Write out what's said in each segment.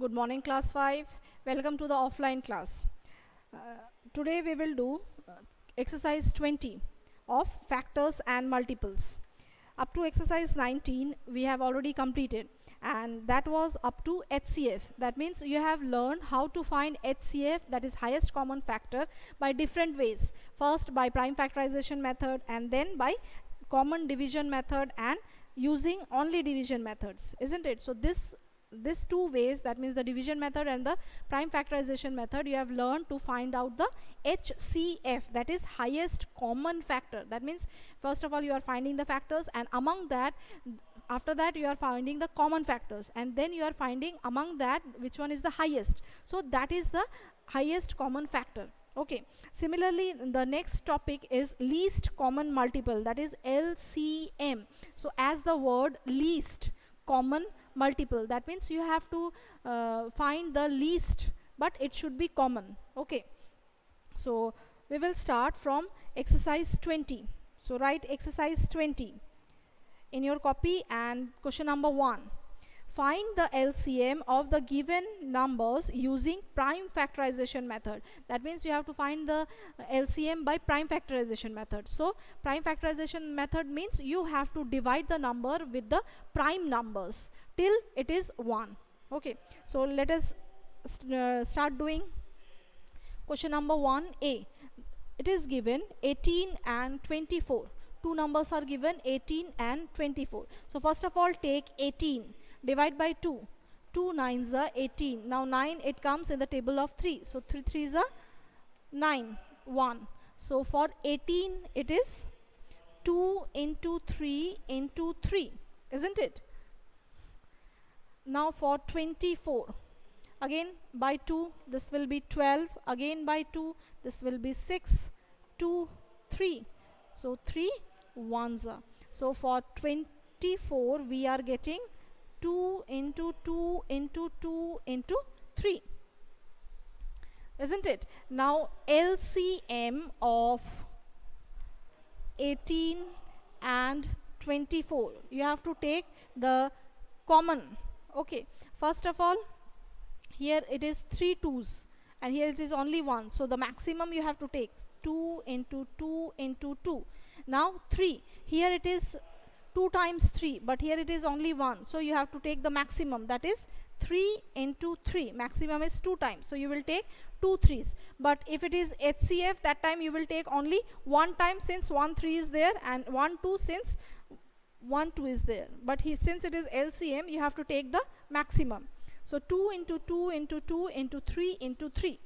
Good morning, class 5. Welcome to the offline class. Today we will do exercise 20 of factors and multiples. Up to exercise 19 we have already completed, and that was up to HCF. That means you have learned how to find HCF, that is highest common factor, by different ways. First by prime factorization method, and then by common division method, and using only division methods, isn't it? So this two ways, that means the division method and the prime factorization method, you have learned to find out the HCF, that is highest common factor. That means first of all you are finding the factors, and among that, after that you are finding the common factors, and then you are finding among that which one is the highest. So that is the highest common factor. Okay, similarly the next topic is least common multiple, that is LCM. So as the word least common multiple, that means you have to find the least, but it should be common. Okay, so we will start from exercise 20. So write exercise 20 in your copy, and question number 1: find the LCM of the given numbers using prime factorization method. That means you have to find the LCM by prime factorization method. So prime factorization method means you have to divide the number with the prime numbers till it is 1. Okay, so let us start doing question number 1a. It is given 18 and 24. Two numbers are given, 18 and 24. So first of all take 18, divide by 2. 2 9s are 18. Now 9, it comes in the table of 3. So 3 3s are 9, 1. So for 18 it is 2 into 3 into 3, isn't it? Now for 24, again by 2, this will be 12. Again by 2, this will be 6, 2, 3. So 3 1s are. So for 24 we are getting 2 into 2 into 2 into 3, isn't it? Now LCM of 18 and 24, you have to take the common. Okay, first of all, here it is 3 2s and here it is only 1, so the maximum you have to take 2 into 2 into 2. Now 3, here it is 2 times 3, but here it is only 1, so you have to take the maximum, that is 3 into 3. Maximum is 2 times, so you will take 2 3s. But if it is HCF, that time you will take only 1 time, since 1 3 is there, and 1 2 since 1 2 is there. But since it is LCM, you have to take the maximum. So 2 into 2 into 2 into 3 into 3.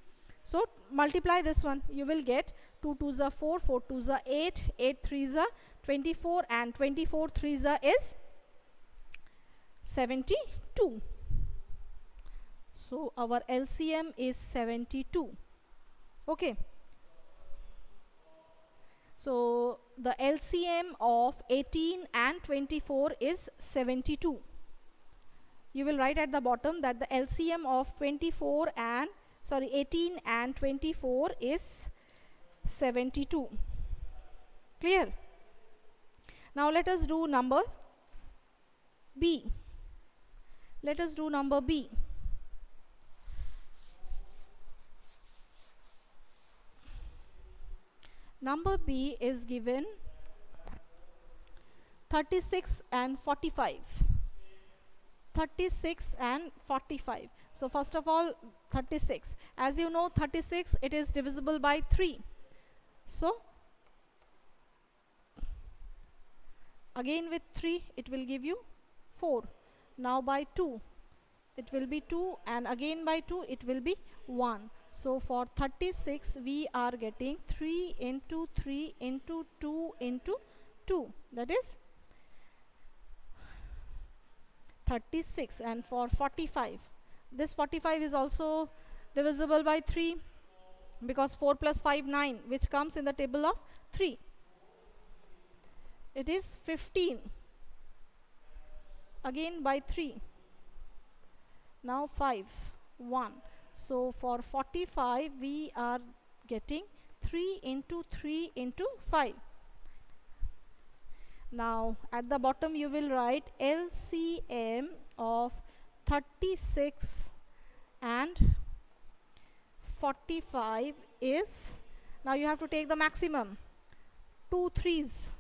So multiply this one, you will get 2 2s are 4, 4 2s are 8, 8 3s are 24, and 24 3s are is 72. So our LCM is 72. Okay, so the LCM of 18 and 24 is 72. You will write at the bottom that the LCM of 18 and 24 is 72. Clear? Now let us do number B. Let us do number B. Number B is given 36 and 45. 36 and 45. So first of all 36, as you know 36 it is divisible by 3. So again with 3 it will give you 4. Now by 2 it will be 2, and again by 2 it will be 1. So for 36 we are getting 3 into 3 into 2 into 2, that is 36. And for 45, this 45 is also divisible by 3, because 4 plus 5 9, which comes in the table of 3. It is 15. Again by 3. Now 5 1. So for 45 we are getting 3 into 3 into 5. Now at the bottom you will write LCM of 36 and 45 is, now you have to take the maximum, 2 3s.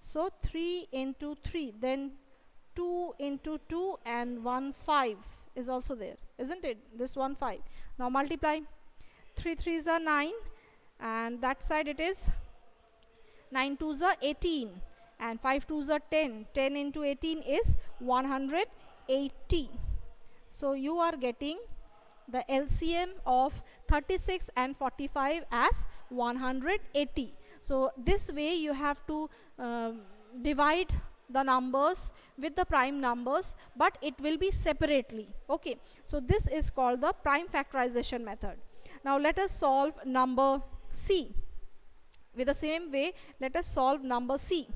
So 3 into 3, then 2 into 2, and 1 5 is also there, isn't it? This 1 5. Now multiply. 3 3s are 9, and that side it is 9 2s are 18, and 5 2s are 10. 10 into 18 is 180. So you are getting the LCM of 36 and 45 as 180. So this way you have to divide the numbers with the prime numbers, but it will be separately. Okay, so this is called the prime factorization method. Now let us solve number C. With the same way, let us solve number C.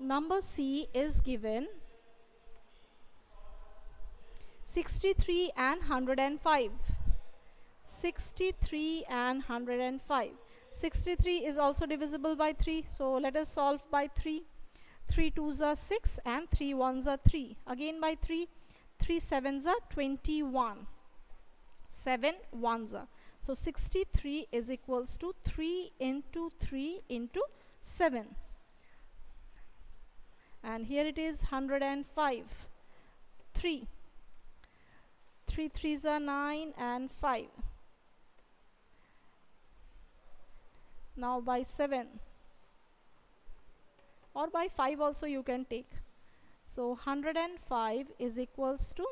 Number C is given 63 and 105. 63 and 105. 63 is also divisible by 3, so let us solve by 3. 3 2s are 6, and 3 1s are 3. Again by 3. 3 7s are 21. 7 1s are. So 63 is equals to 3 into 3 into 7. And here it is 105. 3. 3 3s are 9 and 5. Now by 7, or by 5 also you can take. So 105 is equals to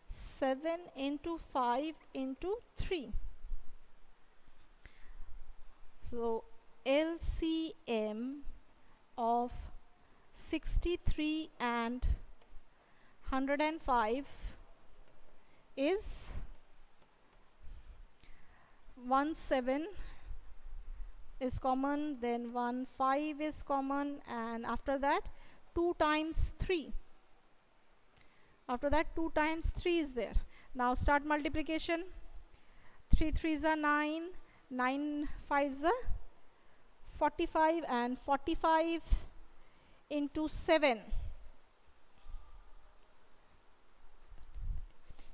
7 into 5 into 3. So LCM of 63 and 105 is 17 is common, then 15 is common, and after that 2 times 3. After that 2 times 3 is there. Now start multiplication. 3 3s are 9, 9 5s are 45, and 45 into 7,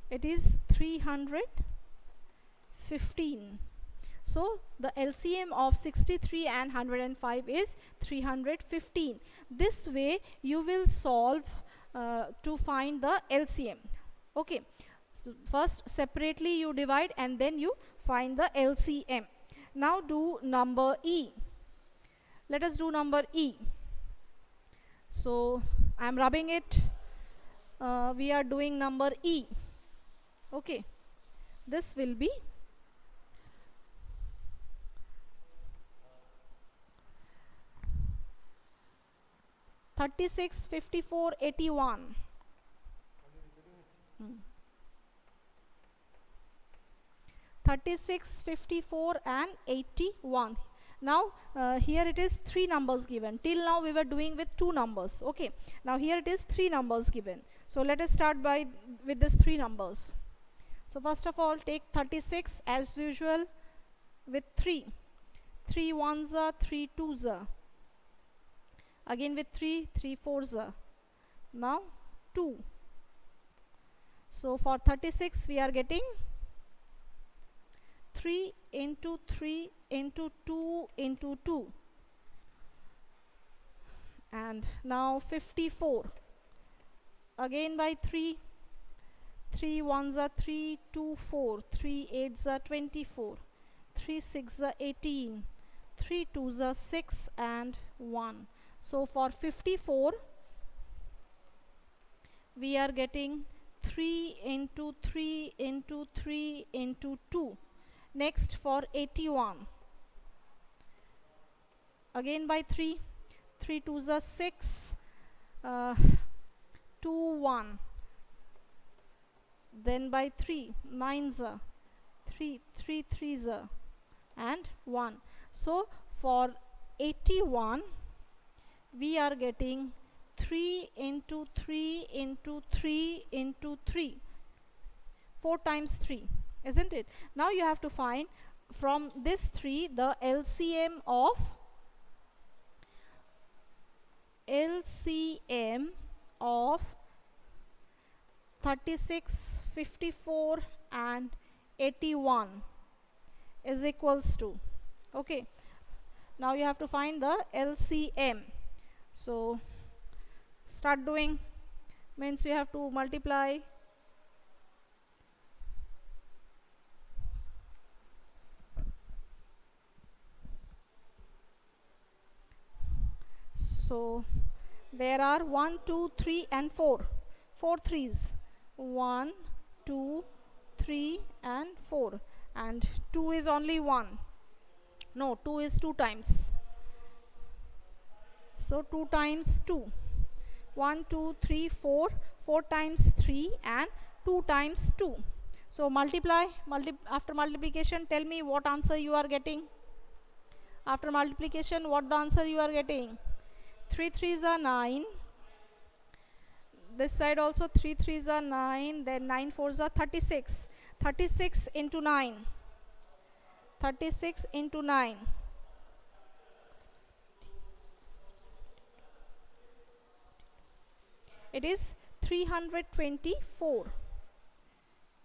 it is 315. So the LCM of 63 and 105 is 315. This way you will solve to find the LCM. Okay, so first separately you divide and then you find the LCM. Now do number E. Let us do number E. So I am rubbing it. We are doing number E. Okay, this will be 36, 54, 81. 36, 54 and 81. Now here it is 3 numbers given. Till now we were doing with 2 numbers. Okay, now here it is 3 numbers given. So let us start with this 3 numbers. So first of all, take 36 as usual with 3. 3 1s are, 3 2s are. Again with 3, 3 4s are. Now 2. So for 36 we are getting 3 into 3 into 2 into 2. And now 54. Again by 3. 3 1s are 3, 2 4. 3 8s are 24. 3 6s are 18. 3 2s are 6 and 1. So for 54 we are getting 3 into 3 into 3 into 2. Next for 81. Again by 3. 3 2s are 6. 2 1. Then by 3. 9s are 3. 3 3s are and 1. So for 81 we are getting 3 into 3 into 3 into 3. 4 times 3, isn't it? Now you have to find from this 3 the LCM of LCM of 36, 54 and 81 is equals to, okay, now you have to find the LCM. So start doing, means you have to multiply. So there are 1, 2, 3 and 4 threes, 1, 2, 3 and 4, and 2 is only 1, no, 2 is 2 times, so 2 times 2, 1, 2, 3, 4, 4 times 3 and 2 times 2. So multiply, after multiplication tell me what answer you are getting. After multiplication, what the answer you are getting? 3 threes are 9. This side also 3 threes are 9. Then 9 fours are 36. 36 into 9. 36 into 9. It is 324.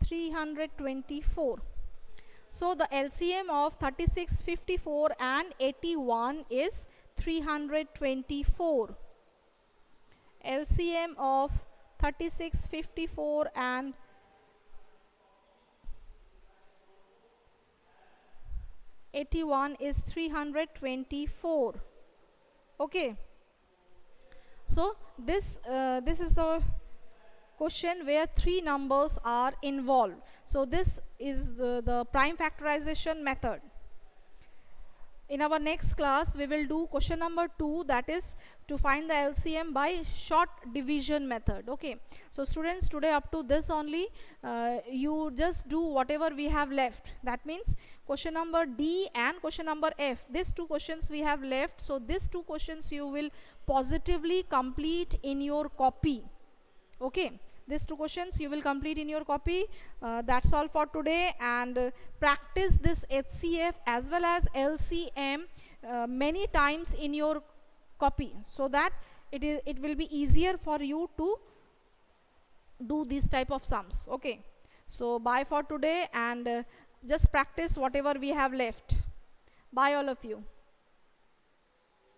324. So the LCM of 36, 54 and 81 is 324. LCM of 36, 54 and 81 is 324. Okay. So this is the question where 3 numbers are involved. So this is the prime factorization method. In our next class we will do question number 2, that is to find the LCM by short division method. Okay, so students, today up to this only, you just do whatever we have left. That means question number D and question number F, these 2 questions we have left. So these 2 questions you will positively complete in your copy. Okay, these 2 questions you will complete in your copy. That's all for today, and practice this HCF as well as LCM many times in your copy, so that it will be easier for you to do these type of sums. Okay, so bye for today, and just practice whatever we have left. Bye all of you.